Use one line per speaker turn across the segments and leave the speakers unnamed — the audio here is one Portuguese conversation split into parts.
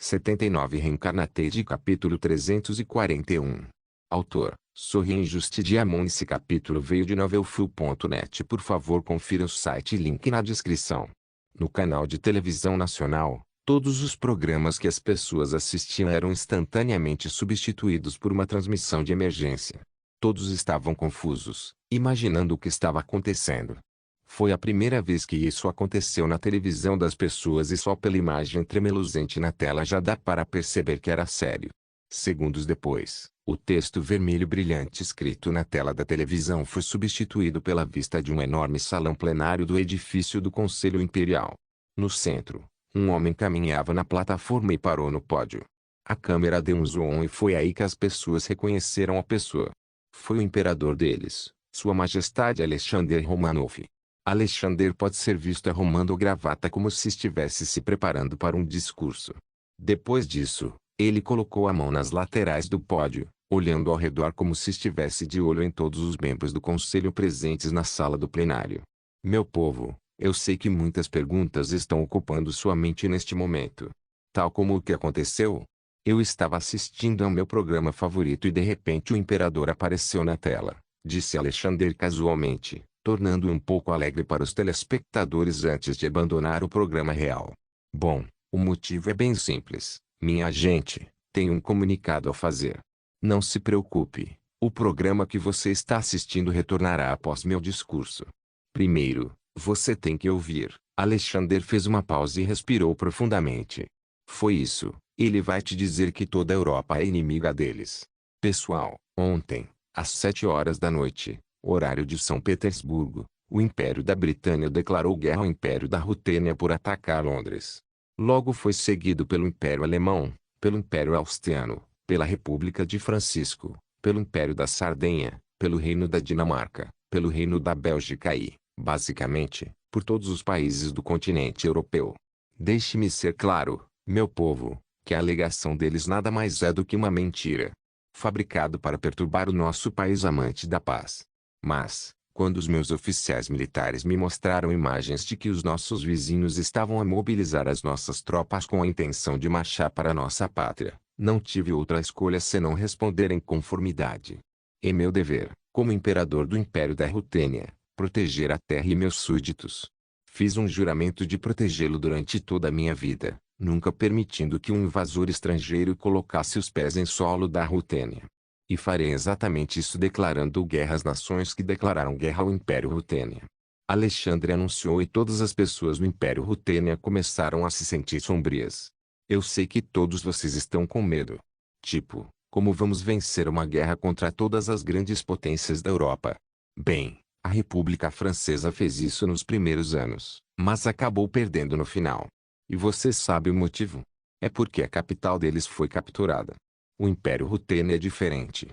79 Reincarnated capítulo 341. Autor, Sorrien Justidiamon. Esse capítulo veio de novelfull.net. Por favor confira o site e link na descrição. No canal de televisão nacional, todos os programas que as pessoas assistiam eram instantaneamente substituídos por uma transmissão de emergência. Todos estavam confusos, imaginando o que estava acontecendo. Foi a primeira vez que isso aconteceu na televisão das pessoas e só pela imagem tremeluzente na tela já dá para perceber que era sério. Segundos depois, o texto vermelho brilhante escrito na tela da televisão foi substituído pela vista de um enorme salão plenário do edifício do Conselho Imperial. No centro, um homem caminhava na plataforma e parou no pódio. A câmera deu um zoom e foi aí que as pessoas reconheceram a pessoa. Foi o imperador deles, Sua Majestade Alexander Romanov. Alexander pode ser visto arrumando gravata como se estivesse se preparando para um discurso. Depois disso, ele colocou a mão nas laterais do pódio, olhando ao redor como se estivesse de olho em todos os membros do conselho presentes na sala do plenário. Meu povo, eu sei que muitas perguntas estão ocupando sua mente neste momento. Tal como o que aconteceu? Eu estava assistindo ao meu programa favorito e de repente o imperador apareceu na tela, disse Alexander casualmente, tornando-o um pouco alegre para os telespectadores antes de abandonar o programa real. Bom, o motivo é bem simples. Minha gente, tenho um comunicado a fazer. Não se preocupe, o programa que você está assistindo retornará após meu discurso. Primeiro, você tem que ouvir. Alexander fez uma pausa e respirou profundamente. Foi isso, ele vai te dizer que toda a Europa é inimiga deles. Pessoal, ontem, às 7 horas da noite, horário de São Petersburgo, o Império da Britânia declarou guerra ao Império da Rutênia por atacar Londres. Logo foi seguido pelo Império Alemão, pelo Império Austriano, pela República de Francisco, pelo Império da Sardenha, pelo Reino da Dinamarca, pelo Reino da Bélgica e, basicamente, por todos os países do continente europeu. Deixe-me ser claro, meu povo, que a alegação deles nada mais é do que uma mentira, fabricado para perturbar o nosso país amante da paz. Mas, quando os meus oficiais militares me mostraram imagens de que os nossos vizinhos estavam a mobilizar as nossas tropas com a intenção de marchar para nossa pátria, não tive outra escolha senão responder em conformidade. É meu dever, como imperador do Império da Rutênia, proteger a terra e meus súditos. Fiz um juramento de protegê-lo durante toda a minha vida, nunca permitindo que um invasor estrangeiro colocasse os pés em solo da Rutênia. E farei exatamente isso declarando guerra às nações que declararam guerra ao Império Rutênia. Alexandre anunciou e todas as pessoas no Império Rutênia começaram a se sentir sombrias. Eu sei que todos vocês estão com medo. Tipo, como vamos vencer uma guerra contra todas as grandes potências da Europa? Bem, a República Francesa fez isso nos primeiros anos, mas acabou perdendo no final. E você sabe o motivo? É porque a capital deles foi capturada. O Império Rutênia é diferente.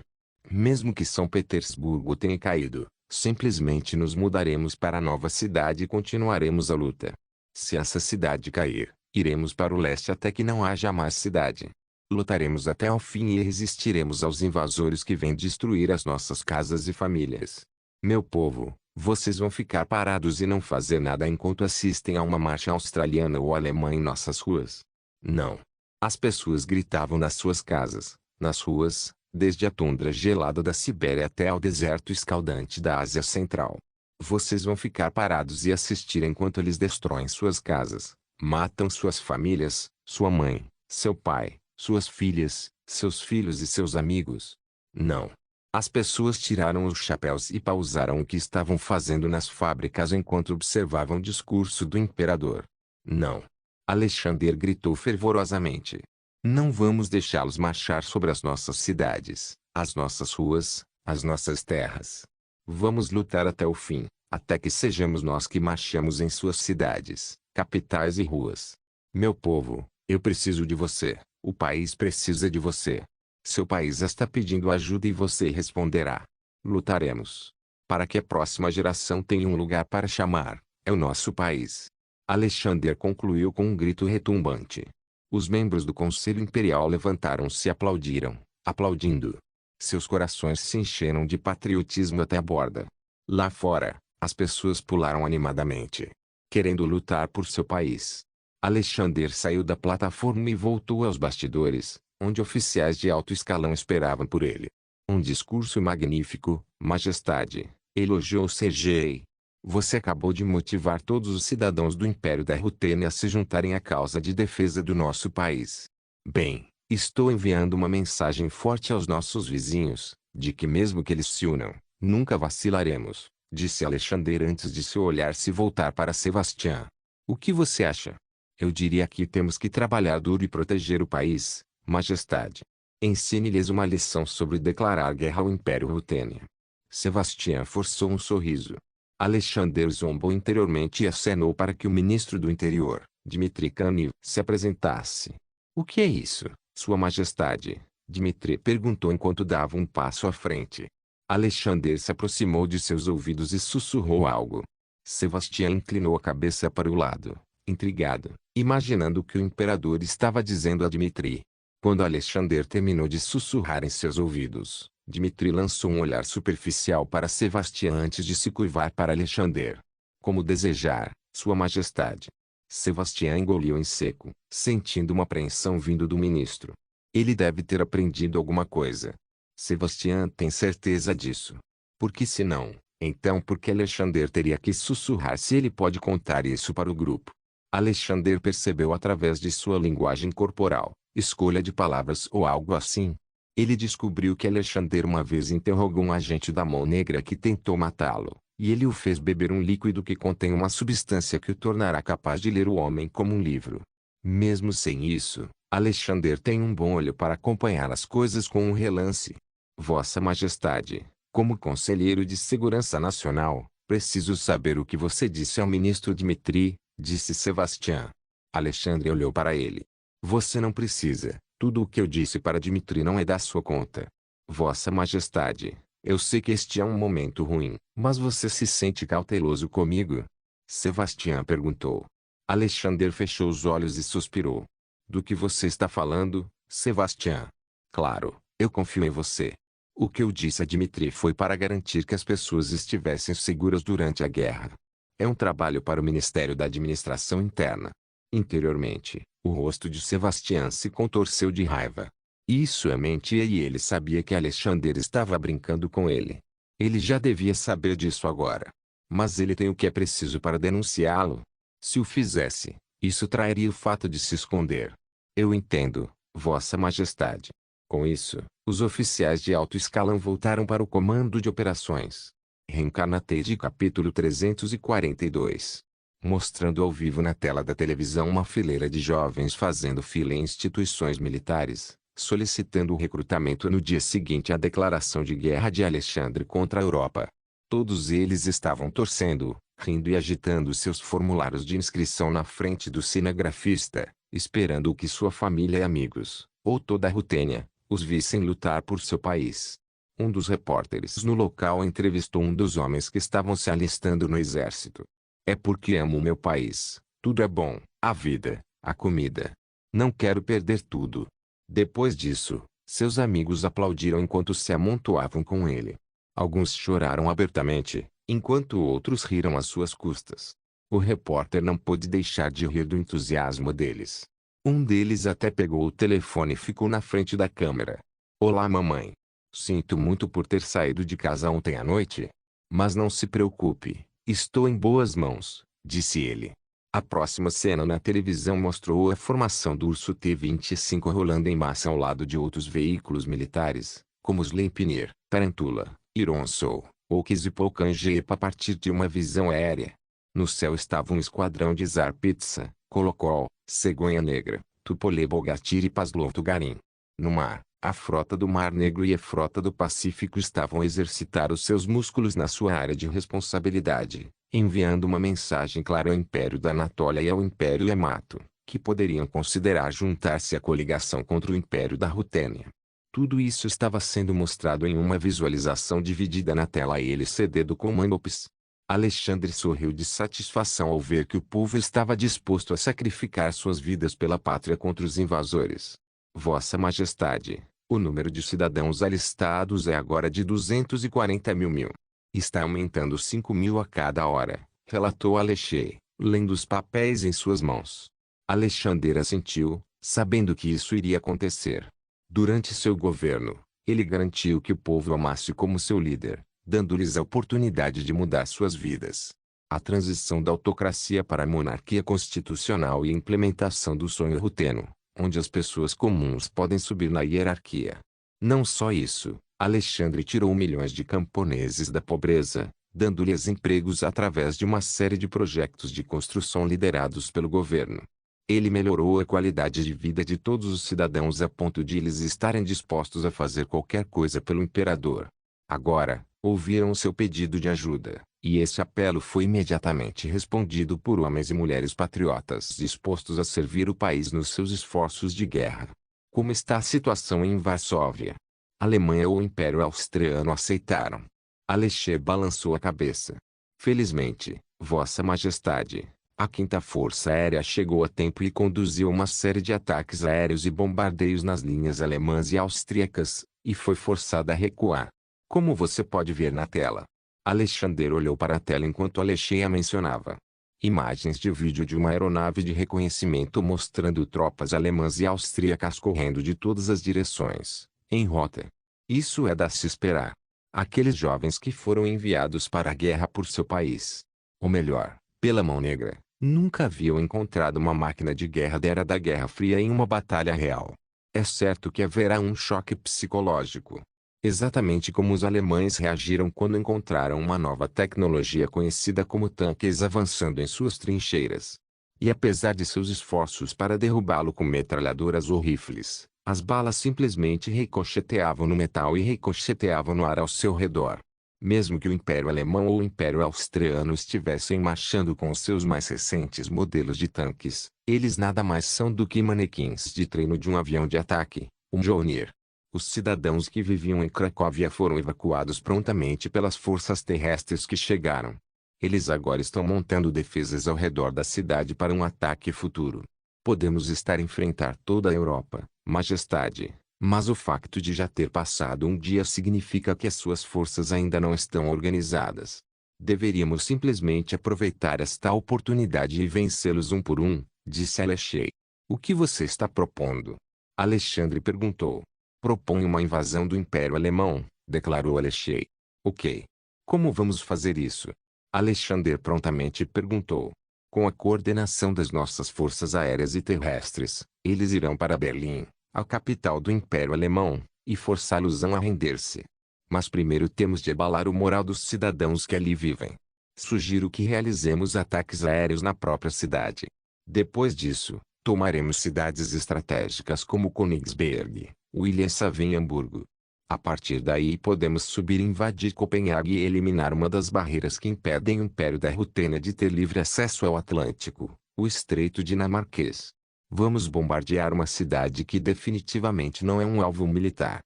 Mesmo que São Petersburgo tenha caído, simplesmente nos mudaremos para a nova cidade e continuaremos a luta. Se essa cidade cair, iremos para o leste até que não haja mais cidade. Lutaremos até ao fim e resistiremos aos invasores que vêm destruir as nossas casas e famílias. Meu povo, vocês vão ficar parados e não fazer nada enquanto assistem a uma marcha australiana ou alemã em nossas ruas? Não. As pessoas gritavam nas suas casas, nas ruas, desde a tundra gelada da Sibéria até ao deserto escaldante da Ásia Central. Vocês vão ficar parados e assistir enquanto eles destroem suas casas, matam suas famílias, sua mãe, seu pai, suas filhas, seus filhos e seus amigos? Não. As pessoas tiraram os chapéus e pausaram o que estavam fazendo nas fábricas enquanto observavam o discurso do imperador. Não. Alexander gritou fervorosamente. Não vamos deixá-los marchar sobre as nossas cidades, as nossas ruas, as nossas terras. Vamos lutar até o fim, até que sejamos nós que marchemos em suas cidades, capitais e ruas. Meu povo, eu preciso de você, o país precisa de você. Seu país está pedindo ajuda e você responderá. Lutaremos. Para que a próxima geração tenha um lugar para chamar, é o nosso país. Alexander concluiu com um grito retumbante. Os membros do Conselho Imperial levantaram-se e aplaudiram, aplaudindo. Seus corações se encheram de patriotismo até a borda. Lá fora, as pessoas pularam animadamente, querendo lutar por seu país. Alexander saiu da plataforma e voltou aos bastidores, onde oficiais de alto escalão esperavam por ele. Um discurso magnífico, Majestade, elogiou Sergei. Você acabou de motivar todos os cidadãos do Império da Rutênia a se juntarem à causa de defesa do nosso país. Bem, estou enviando uma mensagem forte aos nossos vizinhos, de que mesmo que eles se unam, nunca vacilaremos, disse Alexander antes de seu olhar se voltar para Sebastião. O que você acha? Eu diria que temos que trabalhar duro e proteger o país, Majestade. Ensine-lhes uma lição sobre declarar guerra ao Império Rutênia. Sebastião forçou um sorriso. Alexander zombou interiormente e acenou para que o ministro do Interior, Dmitry Kaniv, se apresentasse. O que é isso, Sua Majestade? Dmitry perguntou enquanto dava um passo à frente. Alexander se aproximou de seus ouvidos e sussurrou algo. Sebastião inclinou a cabeça para o lado, intrigado, imaginando o que o imperador estava dizendo a Dmitry. Quando Alexander terminou de sussurrar em seus ouvidos, Dmitry lançou um olhar superficial para Sebastião antes de se curvar para Alexander. Como desejar, Sua Majestade. Sebastião engoliu em seco, sentindo uma apreensão vindo do ministro. Ele deve ter aprendido alguma coisa. Sebastião tem certeza disso. Porque se não, então por que Alexander teria que sussurrar se ele pode contar isso para o grupo? Alexander percebeu através de sua linguagem corporal, escolha de palavras ou algo assim. Ele descobriu que Alexander uma vez interrogou um agente da Mão Negra que tentou matá-lo, e ele o fez beber um líquido que contém uma substância que o tornará capaz de ler o homem como um livro. Mesmo sem isso, Alexander tem um bom olho para acompanhar as coisas com um relance. Vossa Majestade, como conselheiro de Segurança Nacional, preciso saber o que você disse ao ministro Dmitry, disse Sebastião. Alexandre olhou para ele. Você não precisa. Tudo o que eu disse para Dmitry não é da sua conta. Vossa Majestade, eu sei que este é um momento ruim, mas você se sente cauteloso comigo? Sebastião perguntou. Alexander fechou os olhos e suspirou. Do que você está falando, Sebastião? Claro, eu confio em você. O que eu disse a Dmitry foi para garantir que as pessoas estivessem seguras durante a guerra. É um trabalho para o Ministério da Administração Interna. Interiormente, o rosto de Sebastião se contorceu de raiva. Isso é mentira e ele sabia que Alexander estava brincando com ele. Ele já devia saber disso agora. Mas ele tem o que é preciso para denunciá-lo. Se o fizesse, isso trairia o fato de se esconder. Eu entendo, Vossa Majestade. Com isso, os oficiais de alto escalão voltaram para o comando de operações. Reencarnated capítulo 342. Mostrando ao vivo na tela da televisão uma fileira de jovens fazendo fila em instituições militares, solicitando o recrutamento no dia seguinte à declaração de guerra de Alexandre contra a Europa. Todos eles estavam torcendo, rindo e agitando seus formulários de inscrição na frente do cinegrafista, esperando que sua família e amigos, ou toda a Rutênia, os vissem lutar por seu país. Um dos repórteres no local entrevistou um dos homens que estavam se alistando no exército. É porque amo meu país. Tudo é bom, a vida, a comida. Não quero perder tudo. Depois disso, seus amigos aplaudiram enquanto se amontoavam com ele. Alguns choraram abertamente, enquanto outros riram às suas custas. O repórter não pôde deixar de rir do entusiasmo deles. Um deles até pegou o telefone e ficou na frente da câmera. Olá, mamãe. Sinto muito por ter saído de casa ontem à noite. Mas não se preocupe. Estou em boas mãos, disse ele. A próxima cena na televisão mostrou a formação do Urso T-25 rolando em massa ao lado de outros veículos militares, como os Sleipnir, Tarantula, Ironsou, Oukes e Polkanjeep a partir de uma visão aérea. No céu estava um esquadrão de Tsar Pizza, Kolokol, Cegonha Negra, Tupolev Bogatyr e Pavlov Tugarin. No mar, a frota do Mar Negro e a frota do Pacífico estavam a exercitar os seus músculos na sua área de responsabilidade, enviando uma mensagem clara ao Império da Anatólia e ao Império Yamato, que poderiam considerar juntar-se à coligação contra o Império da Rutênia. Tudo isso estava sendo mostrado em uma visualização dividida na tela LCD do comando OPS. Alexandre sorriu de satisfação ao ver que o povo estava disposto a sacrificar suas vidas pela pátria contra os invasores. Vossa Majestade, o número de cidadãos alistados é agora de 240 mil. Está aumentando 5.000 a cada hora, relatou Alexei, lendo os papéis em suas mãos. Alexandre assentiu, sabendo que isso iria acontecer. Durante seu governo, ele garantiu que o povo o amasse como seu líder, dando-lhes a oportunidade de mudar suas vidas. A transição da autocracia para a monarquia constitucional e a implementação do sonho ruteno, onde as pessoas comuns podem subir na hierarquia. Não só isso, Alexandre tirou milhões de camponeses da pobreza, dando-lhes empregos através de uma série de projetos de construção liderados pelo governo. Ele melhorou a qualidade de vida de todos os cidadãos a ponto de eles estarem dispostos a fazer qualquer coisa pelo imperador. Agora, ouviram seu pedido de ajuda, e esse apelo foi imediatamente respondido por homens e mulheres patriotas dispostos a servir o país nos seus esforços de guerra. Como está a situação em Varsóvia? A Alemanha ou o Império Austriano aceitaram? Alexandre balançou a cabeça. Felizmente, Vossa Majestade, a Quinta Força Aérea chegou a tempo e conduziu uma série de ataques aéreos e bombardeios nas linhas alemãs e austríacas, e foi forçada a recuar. Como você pode ver na tela. Alexandre olhou para a tela enquanto Alexei a mencionava. Imagens de vídeo de uma aeronave de reconhecimento mostrando tropas alemãs e austríacas correndo de todas as direções, em rota. Isso é da se esperar. Aqueles jovens que foram enviados para a guerra por seu país. Ou melhor, pela Mão Negra, nunca haviam encontrado uma máquina de guerra da era da Guerra Fria em uma batalha real. É certo que haverá um choque psicológico. Exatamente como os alemães reagiram quando encontraram uma nova tecnologia conhecida como tanques avançando em suas trincheiras. E apesar de seus esforços para derrubá-lo com metralhadoras ou rifles, as balas simplesmente ricocheteavam no metal e ricocheteavam no ar ao seu redor. Mesmo que o Império Alemão ou o Império Austriano estivessem marchando com os seus mais recentes modelos de tanques, eles nada mais são do que manequins de treino de um avião de ataque, o Mjolnir. Os cidadãos que viviam em Cracóvia foram evacuados prontamente pelas forças terrestres que chegaram. Eles agora estão montando defesas ao redor da cidade para um ataque futuro. Podemos estar a enfrentar toda a Europa, Majestade, mas o facto de já ter passado um dia significa que as suas forças ainda não estão organizadas. Deveríamos simplesmente aproveitar esta oportunidade e vencê-los um por um, disse Alexei. O que você está propondo? Alexandre perguntou. Proponho uma invasão do Império Alemão, declarou Alexei. Ok. Como vamos fazer isso? Alexandre prontamente perguntou. Com a coordenação das nossas forças aéreas e terrestres, eles irão para Berlim, a capital do Império Alemão, e forçá-los a render-se. Mas primeiro temos de abalar o moral dos cidadãos que ali vivem. Sugiro que realizemos ataques aéreos na própria cidade. Depois disso, tomaremos cidades estratégicas como Königsberg, Wilhelmshaven e Hamburgo. A partir daí podemos subir e invadir Copenhague e eliminar uma das barreiras que impedem o Império da Rutena de ter livre acesso ao Atlântico, o Estreito Dinamarquês. Vamos bombardear uma cidade que definitivamente não é um alvo militar.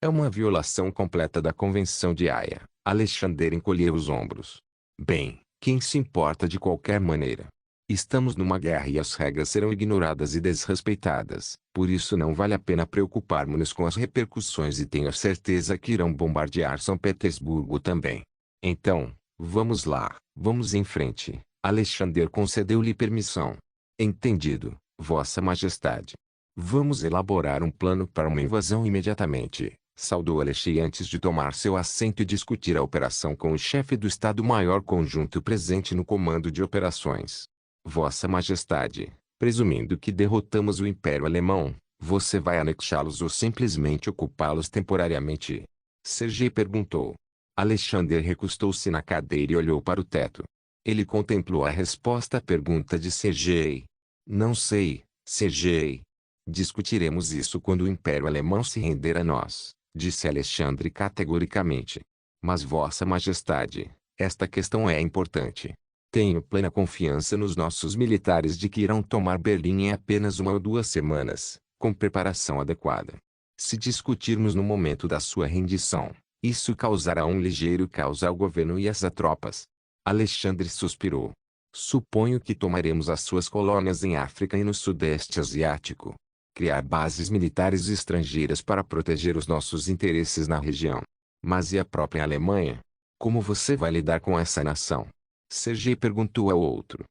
É uma violação completa da Convenção de Haia. Alexandre encolheu os ombros. Bem, quem se importa de qualquer maneira? Estamos numa guerra e as regras serão ignoradas e desrespeitadas, por isso não vale a pena preocuparmos-nos com as repercussões e tenho certeza que irão bombardear São Petersburgo também. Então, vamos lá, vamos em frente. Alexandre concedeu-lhe permissão. Entendido, Vossa Majestade. Vamos elaborar um plano para uma invasão imediatamente, saudou Alexei antes de tomar seu assento e discutir a operação com o chefe do Estado-Maior Conjunto presente no comando de operações. Vossa Majestade, presumindo que derrotamos o Império Alemão, você vai anexá-los ou simplesmente ocupá-los temporariamente? Sergei perguntou. Alexandre recostou-se na cadeira e olhou para o teto. Ele contemplou a resposta à pergunta de Sergei. Não sei, Sergei. Discutiremos isso quando o Império Alemão se render a nós, disse Alexandre categoricamente. Mas Vossa Majestade, esta questão é importante. Tenho plena confiança nos nossos militares de que irão tomar Berlim em apenas 1 ou 2 semanas, com preparação adequada. Se discutirmos no momento da sua rendição, isso causará um ligeiro caos ao governo e às tropas. Alexandre suspirou. Suponho que tomaremos as suas colônias em África e no Sudeste Asiático. Criar bases militares estrangeiras para proteger os nossos interesses na região. Mas e a própria Alemanha? Como você vai lidar com essa nação? Sergei perguntou ao outro.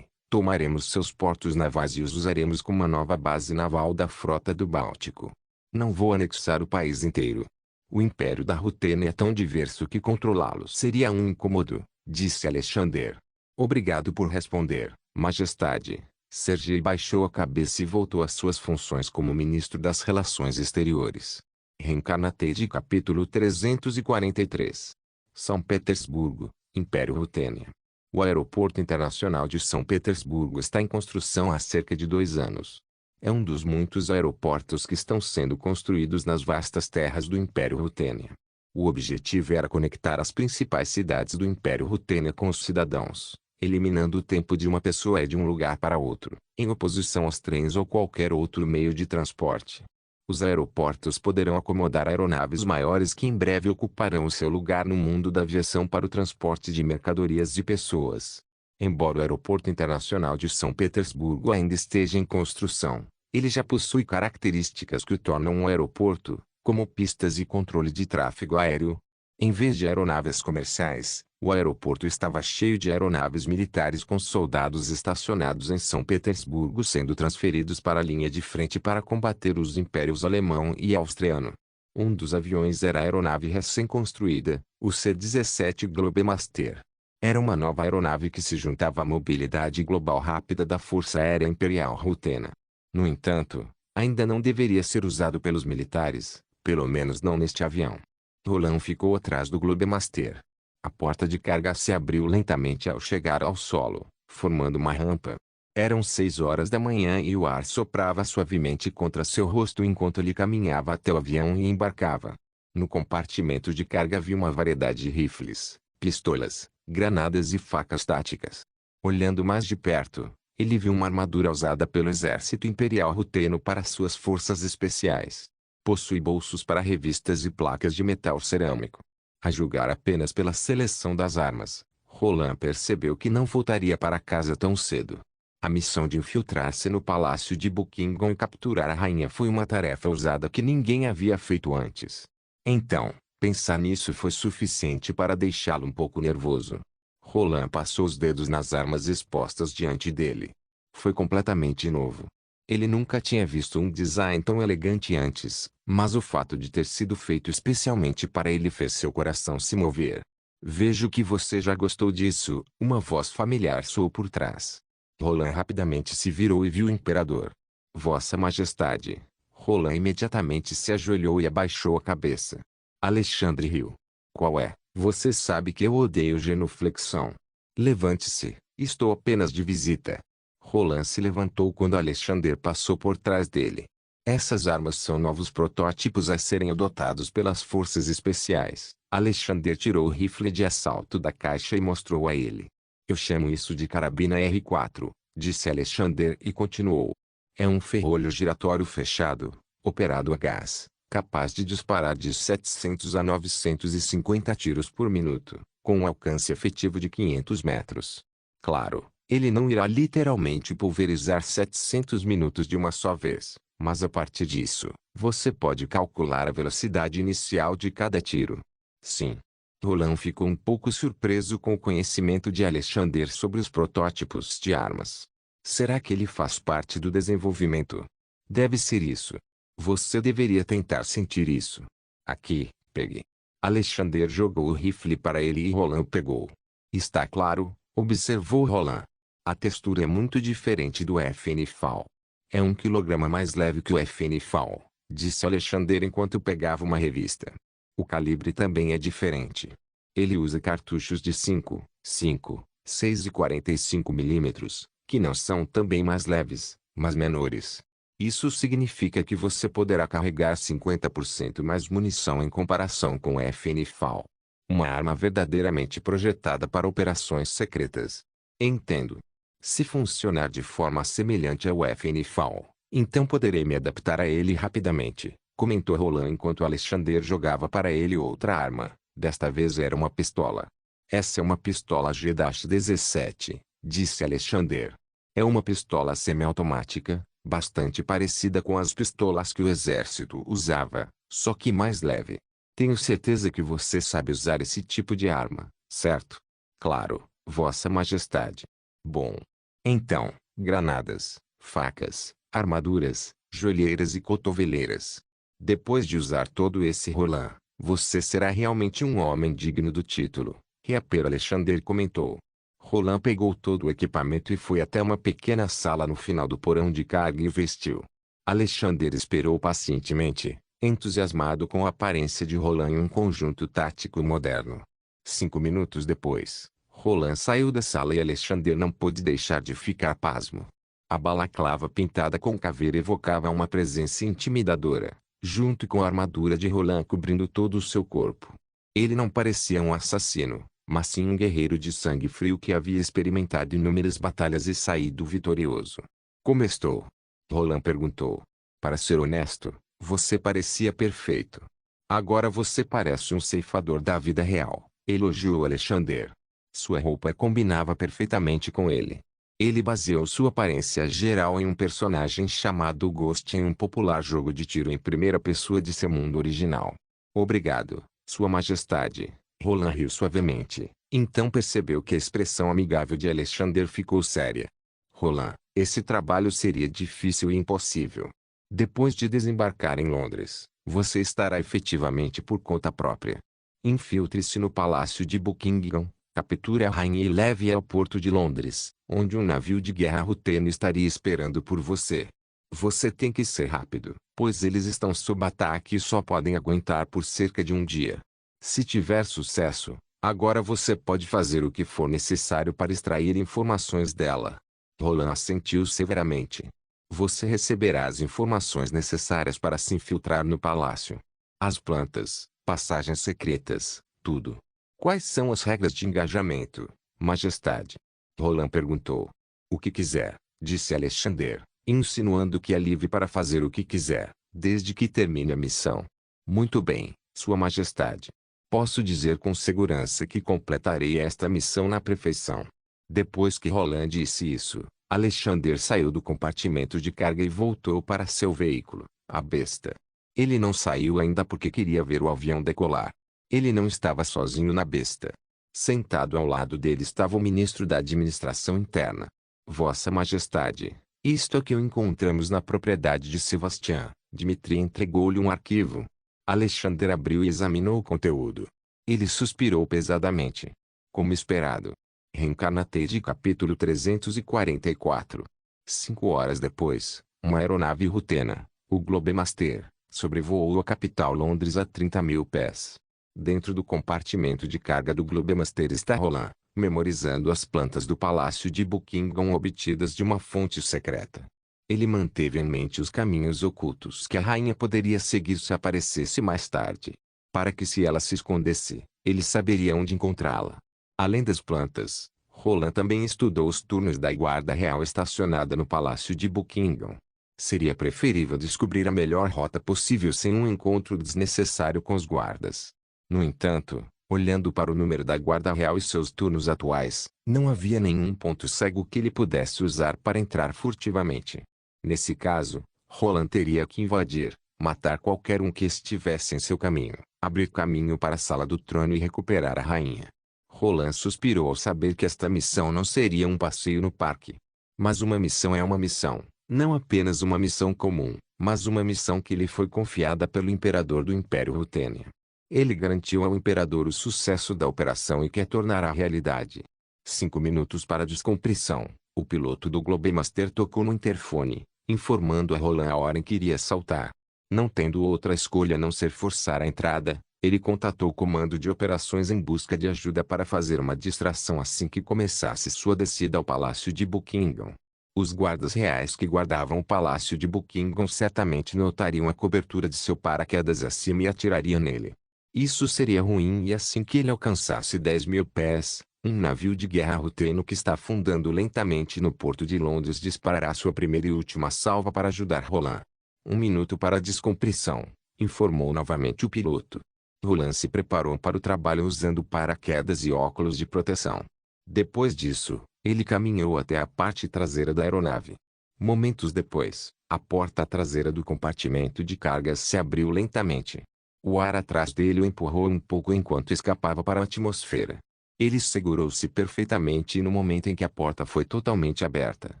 Tomaremos seus portos navais e os usaremos como uma nova base naval da frota do Báltico. Não vou anexar o país inteiro. O Império da Rutênia é tão diverso que controlá-lo seria um incômodo, disse Alexander. Obrigado por responder, Majestade. Sergei baixou a cabeça e voltou às suas funções como ministro das Relações Exteriores. Reencarnatei capítulo 343. São Petersburgo, Império Rutênia. O Aeroporto Internacional de São Petersburgo está em construção há cerca de 2 anos. É um dos muitos aeroportos que estão sendo construídos nas vastas terras do Império Rutênia. O objetivo era conectar as principais cidades do Império Rutênia com os cidadãos, eliminando o tempo de uma pessoa de um lugar para outro, em oposição aos trens ou qualquer outro meio de transporte. Os aeroportos poderão acomodar aeronaves maiores que em breve ocuparão o seu lugar no mundo da aviação para o transporte de mercadorias e pessoas. Embora o Aeroporto Internacional de São Petersburgo ainda esteja em construção, ele já possui características que o tornam um aeroporto, como pistas e controle de tráfego aéreo. Em vez de aeronaves comerciais, o aeroporto estava cheio de aeronaves militares com soldados estacionados em São Petersburgo sendo transferidos para a linha de frente para combater os impérios alemão e austriano. Um dos aviões era a aeronave recém-construída, o C-17 Globemaster. Era uma nova aeronave que se juntava à mobilidade global rápida da Força Aérea Imperial Rutena. No entanto, ainda não deveria ser usado pelos militares, pelo menos não neste avião. Roland ficou atrás do Globemaster. A porta de carga se abriu lentamente ao chegar ao solo, formando uma rampa. Eram 6 horas da manhã e o ar soprava suavemente contra seu rosto enquanto ele caminhava até o avião e embarcava. No compartimento de carga havia uma variedade de rifles, pistolas, granadas e facas táticas. Olhando mais de perto, ele viu uma armadura usada pelo exército imperial ruteno para suas forças especiais. Possui bolsos para revistas e placas de metal cerâmico. A julgar apenas pela seleção das armas, Roland percebeu que não voltaria para casa tão cedo. A missão de infiltrar-se no palácio de Buckingham e capturar a rainha foi uma tarefa ousada que ninguém havia feito antes. Então, pensar nisso foi suficiente para deixá-lo um pouco nervoso. Roland passou os dedos nas armas expostas diante dele. Foi completamente novo. Ele nunca tinha visto um design tão elegante antes, mas o fato de ter sido feito especialmente para ele fez seu coração se mover. Vejo que você já gostou disso, uma voz familiar soou por trás. Roland rapidamente se virou e viu o imperador. Vossa Majestade. Roland imediatamente se ajoelhou e abaixou a cabeça. Alexandre riu. Qual é? Você sabe que eu odeio genuflexão. Levante-se, estou apenas de visita. Roland se levantou quando Alexander passou por trás dele. Essas armas são novos protótipos a serem adotados pelas forças especiais. Alexander tirou o rifle de assalto da caixa e mostrou a ele. Eu chamo isso de carabina R4, disse Alexander e continuou. É um ferrolho giratório fechado, operado a gás, capaz de disparar de 700 a 950 tiros por minuto, com um alcance efetivo de 500 metros. Claro, ele não irá literalmente pulverizar 700 minutos de uma só vez, mas a partir disso, você pode calcular a velocidade inicial de cada tiro. Sim. Roland ficou um pouco surpreso com o conhecimento de Alexander sobre os protótipos de armas. Será que ele faz parte do desenvolvimento? Deve ser isso. Você deveria tentar sentir isso. Aqui, pegue. Alexander jogou o rifle para ele e Roland o pegou. Está claro, observou Roland. A textura é muito diferente do FN-FAL. É 1 quilograma mais leve que o FN-FAL, disse Alexander enquanto pegava uma revista. O calibre também é diferente. Ele usa cartuchos de 5, 6 e 45 milímetros, que não são também mais leves, mas menores. Isso significa que você poderá carregar 50% mais munição em comparação com o FN-FAL. Uma arma verdadeiramente projetada para operações secretas. Entendo. Se funcionar de forma semelhante ao FN-FAL, então poderei me adaptar a ele rapidamente, comentou Roland enquanto Alexander jogava para ele outra arma. Desta vez era uma pistola. Essa é uma pistola G-17, disse Alexander. É uma pistola semiautomática, bastante parecida com as pistolas que o exército usava, só que mais leve. Tenho certeza que você sabe usar esse tipo de arma, certo? Claro, Vossa Majestade. Bom. Então, granadas, facas, armaduras, joelheiras e cotoveleiras. Depois de usar todo esse Roland, você será realmente um homem digno do título, Reaper Alexander comentou. Roland pegou todo o equipamento e foi até uma pequena sala no final do porão de carga e vestiu. Alexander esperou pacientemente, entusiasmado com a aparência de Roland em um conjunto tático moderno. 5 minutos depois, Roland saiu da sala e Alexander não pôde deixar de ficar pasmo. A balaclava pintada com caveira evocava uma presença intimidadora, junto com a armadura de Roland cobrindo todo o seu corpo. Ele não parecia um assassino, mas sim um guerreiro de sangue frio que havia experimentado inúmeras batalhas e saído vitorioso. Como estou? Roland perguntou. Para ser honesto, você parecia perfeito. Agora você parece um ceifador da vida real, elogiou Alexander. Sua roupa combinava perfeitamente com ele. Ele baseou sua aparência geral em um personagem chamado Ghost em um popular jogo de tiro em primeira pessoa de seu mundo original. Obrigado, Sua Majestade. Roland riu suavemente, então percebeu que a expressão amigável de Alexander ficou séria. Roland, esse trabalho seria difícil e impossível. Depois de desembarcar em Londres, você estará efetivamente por conta própria. Infiltre-se no Palácio de Buckingham, capture a rainha e leve-a ao porto de Londres, onde um navio de guerra ruteno estaria esperando por você. Você tem que ser rápido, pois eles estão sob ataque e só podem aguentar por cerca de um dia. Se tiver sucesso, agora você pode fazer o que for necessário para extrair informações dela. Roland assentiu severamente. Você receberá as informações necessárias para se infiltrar no palácio. As plantas, passagens secretas, tudo. Quais são as regras de engajamento, Majestade? Roland perguntou. O que quiser, disse Alexander, insinuando que é livre para fazer o que quiser, desde que termine a missão. Muito bem, Sua Majestade. Posso dizer com segurança que completarei esta missão na perfeição. Depois que Roland disse isso, Alexander saiu do compartimento de carga e voltou para seu veículo, a besta. Ele não saiu ainda porque queria ver o avião decolar. Ele não estava sozinho na besta. Sentado ao lado dele estava o ministro da Administração Interna. Vossa Majestade, isto é que o encontramos na propriedade de Sebastian. Dmitri entregou-lhe um arquivo. Alexander abriu e examinou o conteúdo. Ele suspirou pesadamente. Como esperado. Reencarnate capítulo 344. 5 horas depois, uma aeronave rutena, o Globemaster, sobrevoou a capital Londres a 30.000 pés. Dentro do compartimento de carga do Globemaster está Roland, memorizando as plantas do Palácio de Buckingham obtidas de uma fonte secreta. Ele manteve em mente os caminhos ocultos que a rainha poderia seguir se aparecesse mais tarde. Para que se ela se escondesse, ele saberia onde encontrá-la. Além das plantas, Roland também estudou os turnos da guarda real estacionada no Palácio de Buckingham. Seria preferível descobrir a melhor rota possível sem um encontro desnecessário com os guardas. No entanto, olhando para o número da guarda real e seus turnos atuais, não havia nenhum ponto cego que ele pudesse usar para entrar furtivamente. Nesse caso, Roland teria que invadir, matar qualquer um que estivesse em seu caminho, abrir caminho para a sala do trono e recuperar a rainha. Roland suspirou ao saber que esta missão não seria um passeio no parque. Mas uma missão é uma missão, não apenas uma missão comum, mas uma missão que lhe foi confiada pelo imperador do Império Rutênia. Ele garantiu ao imperador o sucesso da operação e quer tornar a realidade. 5 minutos para descompressão. O piloto do Globemaster tocou no interfone, informando a Roland a hora em que iria saltar. Não tendo outra escolha a não ser forçar a entrada, ele contatou o comando de operações em busca de ajuda para fazer uma distração assim que começasse sua descida ao Palácio de Buckingham. Os guardas reais que guardavam o Palácio de Buckingham certamente notariam a cobertura de seu paraquedas acima e atirariam nele. Isso seria ruim e assim que ele alcançasse 10.000 pés, um navio de guerra ruteno que está afundando lentamente no porto de Londres disparará sua primeira e última salva para ajudar Roland. 1 minuto para a descompressão, informou novamente o piloto. Roland se preparou para o trabalho usando paraquedas e óculos de proteção. Depois disso, ele caminhou até a parte traseira da aeronave. Momentos depois, a porta traseira do compartimento de cargas se abriu lentamente. O ar atrás dele o empurrou um pouco enquanto escapava para a atmosfera. Ele segurou-se perfeitamente e no momento em que a porta foi totalmente aberta,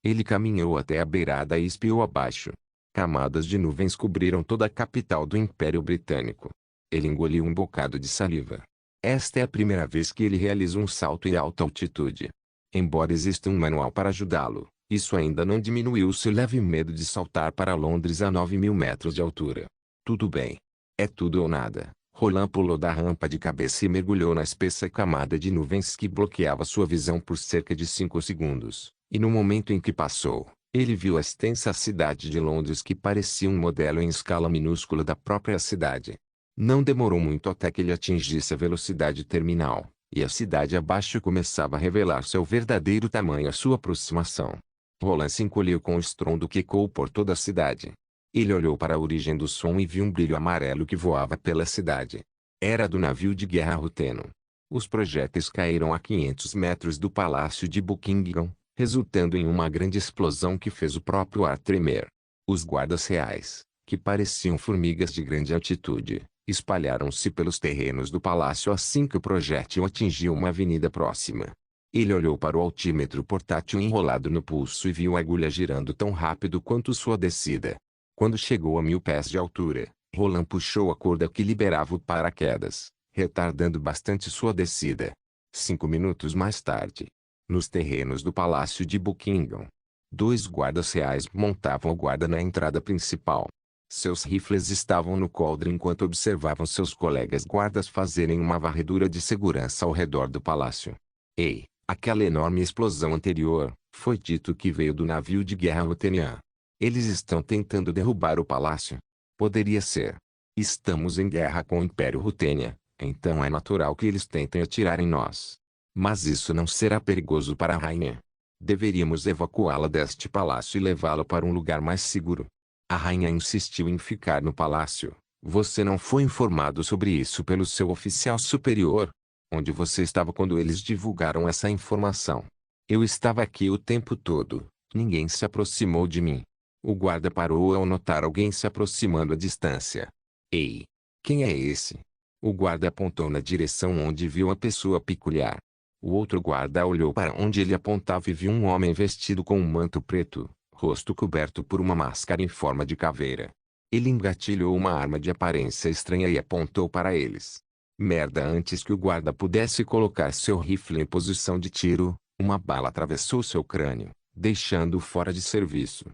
ele caminhou até a beirada e espiou abaixo. Camadas de nuvens cobriram toda a capital do Império Britânico. Ele engoliu um bocado de saliva. Esta é a primeira vez que ele realiza um salto em alta altitude. Embora exista um manual para ajudá-lo, isso ainda não diminuiu seu leve medo de saltar para Londres a 9.000 metros de altura. Tudo bem. É tudo ou nada. Roland pulou da rampa de cabeça e mergulhou na espessa camada de nuvens que bloqueava sua visão por cerca de 5 segundos, e no momento em que passou, ele viu a extensa cidade de Londres que parecia um modelo em escala minúscula da própria cidade. Não demorou muito até que ele atingisse a velocidade terminal, e a cidade abaixo começava a revelar seu verdadeiro tamanho à sua aproximação. Roland se encolheu com o estrondo que ecoou por toda a cidade. Ele olhou para a origem do som e viu um brilho amarelo que voava pela cidade. Era do navio de guerra Ruteno. Os projéteis caíram a 500 metros do palácio de Buckingham, resultando em uma grande explosão que fez o próprio ar tremer. Os guardas reais, que pareciam formigas de grande altitude, espalharam-se pelos terrenos do palácio assim que o projétil atingiu uma avenida próxima. Ele olhou para o altímetro portátil enrolado no pulso e viu a agulha girando tão rápido quanto sua descida. Quando chegou a 1.000 pés de altura, Roland puxou a corda que liberava o paraquedas, retardando bastante sua descida. 5 minutos mais tarde, nos terrenos do Palácio de Buckingham, 2 guardas reais montavam o guarda na entrada principal. Seus rifles estavam no coldre enquanto observavam seus colegas guardas fazerem uma varredura de segurança ao redor do palácio. Ei, aquela enorme explosão anterior, foi dito que veio do navio de guerra Rutenian. Eles estão tentando derrubar o palácio. Poderia ser. Estamos em guerra com o Império Rutênia, então é natural que eles tentem atirar em nós. Mas isso não será perigoso para a rainha. Deveríamos evacuá-la deste palácio e levá-la para um lugar mais seguro. A rainha insistiu em ficar no palácio. Você não foi informado sobre isso pelo seu oficial superior? Onde você estava quando eles divulgaram essa informação? Eu estava aqui o tempo todo. Ninguém se aproximou de mim. O guarda parou ao notar alguém se aproximando à distância. Ei! Quem é esse? O guarda apontou na direção onde viu a pessoa peculiar. O outro guarda olhou para onde ele apontava e viu um homem vestido com um manto preto, rosto coberto por uma máscara em forma de caveira. Ele engatilhou uma arma de aparência estranha e apontou para eles. Merda! Antes que o guarda pudesse colocar seu rifle em posição de tiro, uma bala atravessou seu crânio, deixando-o fora de serviço.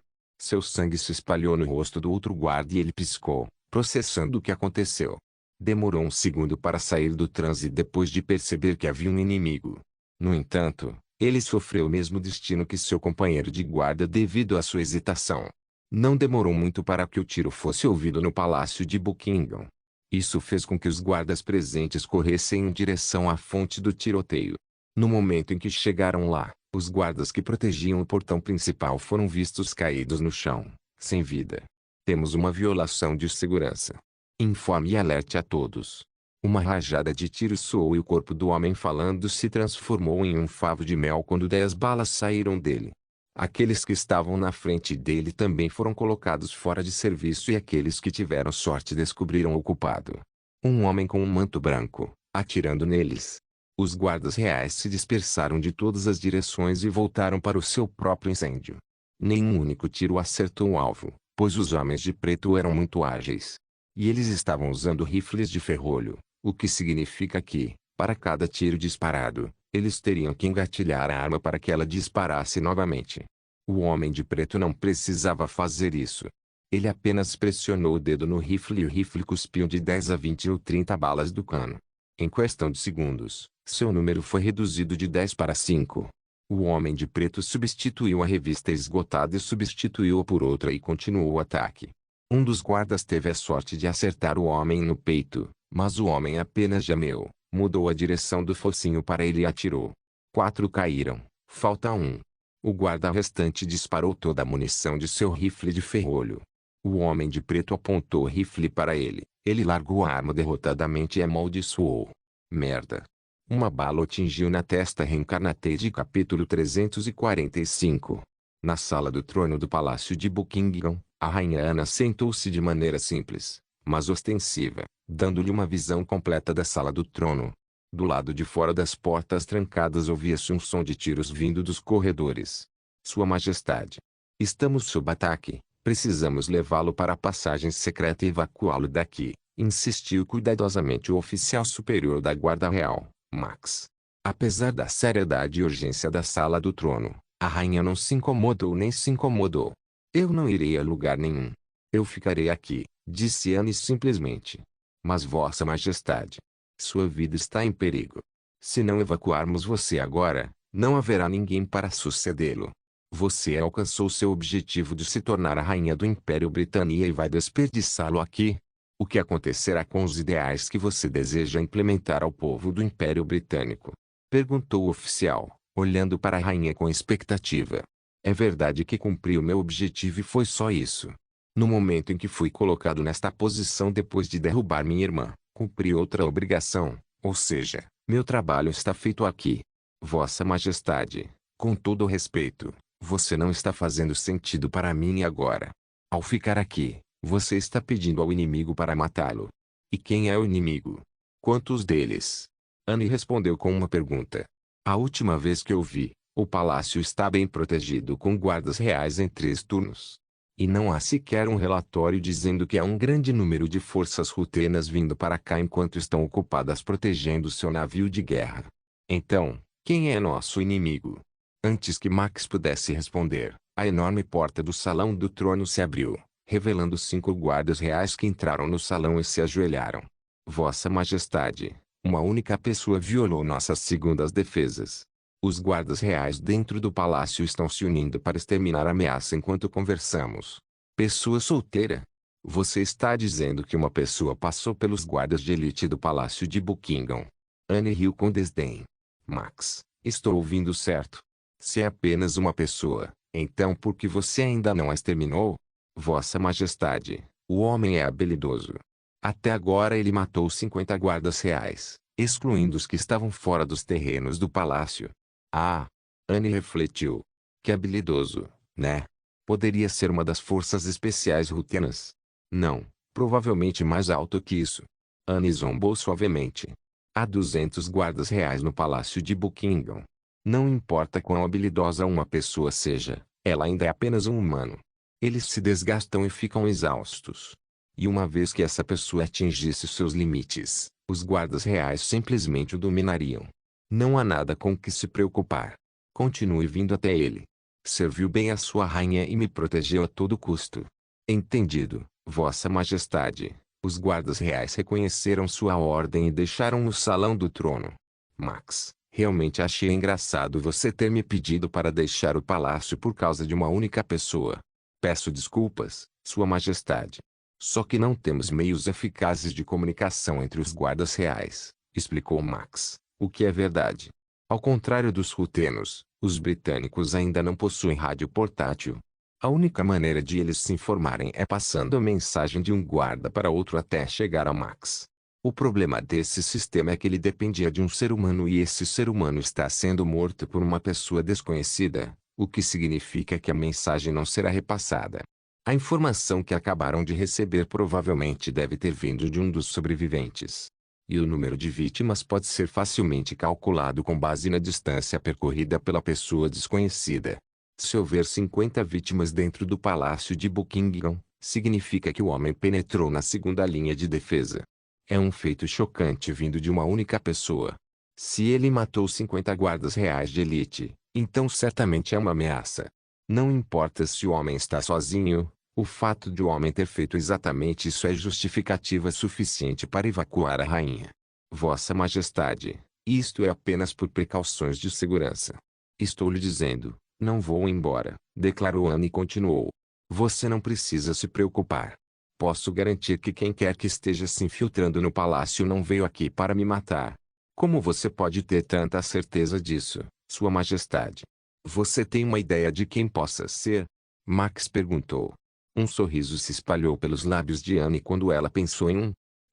Seu sangue se espalhou no rosto do outro guarda e ele piscou, processando o que aconteceu. Demorou um segundo para sair do transe depois de perceber que havia um inimigo. No entanto, ele sofreu o mesmo destino que seu companheiro de guarda devido à sua hesitação. Não demorou muito para que o tiro fosse ouvido no palácio de Buckingham. Isso fez com que os guardas presentes corressem em direção à fonte do tiroteio. No momento em que chegaram lá, os guardas que protegiam o portão principal foram vistos caídos no chão, sem vida. Temos uma violação de segurança. Informe e alerte a todos. Uma rajada de tiros soou e o corpo do homem falando se transformou em um favo de mel quando 10 balas saíram dele. Aqueles que estavam na frente dele também foram colocados fora de serviço e aqueles que tiveram sorte descobriram o culpado. Um homem com um manto branco, atirando neles. Os guardas reais se dispersaram de todas as direções e voltaram para o seu próprio incêndio. Nenhum único tiro acertou o alvo, pois os homens de preto eram muito ágeis. E eles estavam usando rifles de ferrolho, o que significa que, para cada tiro disparado, eles teriam que engatilhar a arma para que ela disparasse novamente. O homem de preto não precisava fazer isso. Ele apenas pressionou o dedo no rifle e o rifle cuspiu de 10 a 20 ou 30 balas do cano. Em questão de segundos, seu número foi reduzido de 10 para 5. O homem de preto substituiu a revista esgotada e substituiu-a por outra e continuou o ataque. Um dos guardas teve a sorte de acertar o homem no peito, mas o homem apenas gemeu, mudou a direção do focinho para ele e atirou. 4 caíram, falta 1. O guarda restante disparou toda a munição de seu rifle de ferrolho. O homem de preto apontou o rifle para ele. Ele largou a arma derrotadamente e amaldiçoou. Merda. Uma bala atingiu na testa. Reencarnated capítulo 345. Na sala do trono do Palácio de Buckingham, a rainha Ana sentou-se de maneira simples, mas ostensiva, dando-lhe uma visão completa da sala do trono. Do lado de fora das portas trancadas ouvia-se um som de tiros vindo dos corredores. Sua Majestade. Estamos sob ataque. Precisamos levá-lo para a passagem secreta e evacuá-lo daqui, insistiu cuidadosamente o oficial superior da Guarda Real, Max. Apesar da seriedade e urgência da sala do trono, a rainha não se incomodou nem se incomodou. Eu não irei a lugar nenhum. Eu ficarei aqui, disse Anne simplesmente. Mas Vossa Majestade, sua vida está em perigo. Se não evacuarmos você agora, não haverá ninguém para sucedê-lo. Você alcançou seu objetivo de se tornar a rainha do Império Britânia e vai desperdiçá-lo aqui? O que acontecerá com os ideais que você deseja implementar ao povo do Império Britânico? Perguntou o oficial, olhando para a rainha com expectativa. É verdade que cumpri o meu objetivo e foi só isso. No momento em que fui colocado nesta posição depois de derrubar minha irmã, cumpri outra obrigação, ou seja, meu trabalho está feito aqui. Vossa Majestade, com todo o respeito, você não está fazendo sentido para mim agora. Ao ficar aqui, você está pedindo ao inimigo para matá-lo. E quem é o inimigo? Quantos deles? Anne respondeu com uma pergunta. A última vez que eu vi, o palácio está bem protegido com guardas reais em 3 turnos. E não há sequer um relatório dizendo que há um grande número de forças rutenas vindo para cá enquanto estão ocupadas protegendo seu navio de guerra. Então, quem é nosso inimigo? Antes que Max pudesse responder, a enorme porta do salão do trono se abriu, revelando 5 guardas reais que entraram no salão e se ajoelharam. Vossa Majestade, uma única pessoa violou nossas segundas defesas. Os guardas reais dentro do palácio estão se unindo para exterminar a ameaça enquanto conversamos. Pessoa solteira? Você está dizendo que uma pessoa passou pelos guardas de elite do palácio de Buckingham? Anne riu com desdém. Max, estou ouvindo certo. Se é apenas uma pessoa, então por que você ainda não a exterminou? Vossa Majestade, o homem é habilidoso. Até agora ele matou 50 guardas reais, excluindo os que estavam fora dos terrenos do palácio. Ah! Anne refletiu. Que habilidoso, né? Poderia ser uma das forças especiais rutenas. Não, provavelmente mais alto que isso. Anne zombou suavemente. Há 200 guardas reais no palácio de Buckingham. Não importa quão habilidosa uma pessoa seja, ela ainda é apenas um humano. Eles se desgastam e ficam exaustos. E uma vez que essa pessoa atingisse seus limites, os guardas reais simplesmente o dominariam. Não há nada com que se preocupar. Continue vindo até ele. Serviu bem a sua rainha e me protegeu a todo custo. Entendido, Vossa Majestade. Os guardas reais reconheceram sua ordem e deixaram o salão do trono. Max, realmente achei engraçado você ter me pedido para deixar o palácio por causa de uma única pessoa. Peço desculpas, Sua Majestade. Só que não temos meios eficazes de comunicação entre os guardas reais, explicou Max, o que é verdade. Ao contrário dos rutenos, os britânicos ainda não possuem rádio portátil. A única maneira de eles se informarem é passando a mensagem de um guarda para outro até chegar a Max. O problema desse sistema é que ele dependia de um ser humano e esse ser humano está sendo morto por uma pessoa desconhecida, o que significa que a mensagem não será repassada. A informação que acabaram de receber provavelmente deve ter vindo de um dos sobreviventes. E o número de vítimas pode ser facilmente calculado com base na distância percorrida pela pessoa desconhecida. Se houver 50 vítimas dentro do palácio de Buckingham, significa que o homem penetrou na segunda linha de defesa. É um feito chocante vindo de uma única pessoa. Se ele matou 50 guardas reais de elite, então certamente é uma ameaça. Não importa se o homem está sozinho, o fato de o homem ter feito exatamente isso é justificativa suficiente para evacuar a rainha. Vossa Majestade, isto é apenas por precauções de segurança. Estou lhe dizendo, não vou embora, declarou Anne e continuou. Você não precisa se preocupar. Posso garantir que quem quer que esteja se infiltrando no palácio não veio aqui para me matar. Como você pode ter tanta certeza disso, Sua Majestade? Você tem uma ideia de quem possa ser? Max perguntou. Um sorriso se espalhou pelos lábios de Anne quando ela pensou em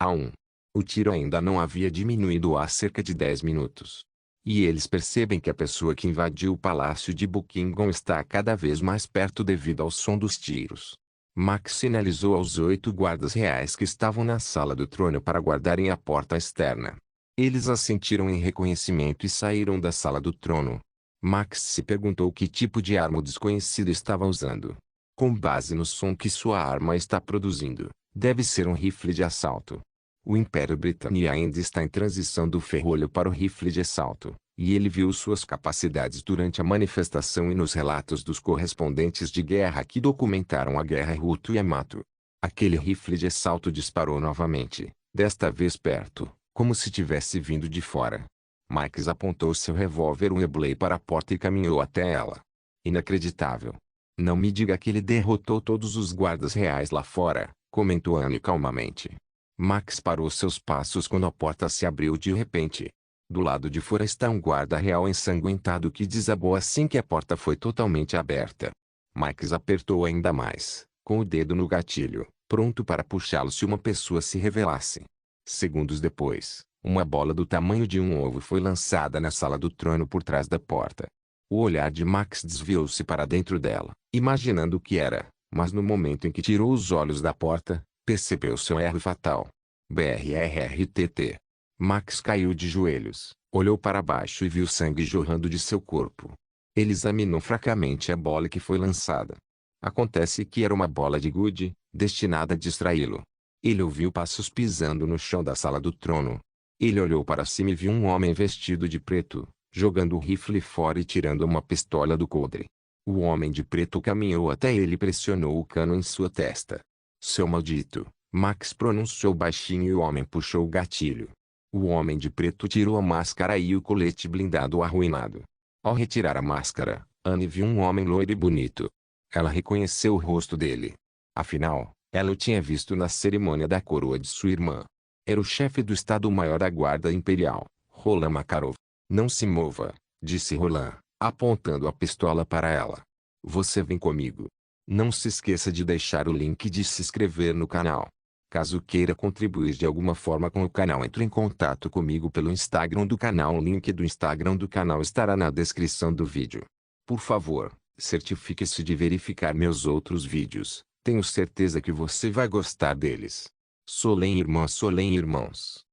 um. O tiro ainda não havia diminuído há cerca de 10 minutos. E eles percebem que a pessoa que invadiu o palácio de Buckingham está cada vez mais perto devido ao som dos tiros. Max sinalizou aos 8 guardas reais que estavam na sala do trono para guardarem a porta externa. Eles assentiram em reconhecimento e saíram da sala do trono. Max se perguntou que tipo de arma o desconhecido estava usando. Com base no som que sua arma está produzindo, deve ser um rifle de assalto. O Império Britânico ainda está em transição do ferrolho para o rifle de assalto, e ele viu suas capacidades durante a manifestação e nos relatos dos correspondentes de guerra que documentaram a Guerra Hutu-Yamato. Aquele rifle de assalto disparou novamente, desta vez perto, como se tivesse vindo de fora. Max apontou seu revólver Webley para a porta e caminhou até ela. Inacreditável. Não me diga que ele derrotou todos os guardas reais lá fora, comentou Anne calmamente. Max parou seus passos quando a porta se abriu de repente. Do lado de fora está um guarda real ensanguentado que desabou assim que a porta foi totalmente aberta. Max apertou ainda mais, com o dedo no gatilho, pronto para puxá-lo se uma pessoa se revelasse. Segundos depois, uma bola do tamanho de um ovo foi lançada na sala do trono por trás da porta. O olhar de Max desviou-se para dentro dela, imaginando o que era, mas no momento em que tirou os olhos da porta, percebeu seu erro fatal. BRRRTT. Max caiu de joelhos, olhou para baixo e viu sangue jorrando de seu corpo. Ele examinou fracamente a bola que foi lançada. Acontece que era uma bola de gude, destinada a distraí-lo. Ele ouviu passos pisando no chão da sala do trono. Ele olhou para cima e viu um homem vestido de preto, jogando o rifle fora e tirando uma pistola do coldre. O homem de preto caminhou até ele e pressionou o cano em sua testa. Seu maldito, Max pronunciou baixinho e o homem puxou o gatilho. O homem de preto tirou a máscara e o colete blindado arruinado. Ao retirar a máscara, Anne viu um homem loiro e bonito. Ela reconheceu o rosto dele. Afinal, ela o tinha visto na cerimônia da coroa de sua irmã. Era o chefe do Estado-Maior da Guarda Imperial, Roland Makarov. Não se mova, disse Roland, apontando a pistola para ela. Você vem comigo. Não se esqueça de deixar o link de se inscrever no canal. Caso queira contribuir de alguma forma com o canal, entre em contato comigo pelo Instagram do canal. O link do Instagram do canal estará na descrição do vídeo. Por favor, certifique-se de verificar meus outros vídeos. Tenho certeza que você vai gostar deles. Solem irmãs, Solem irmãos.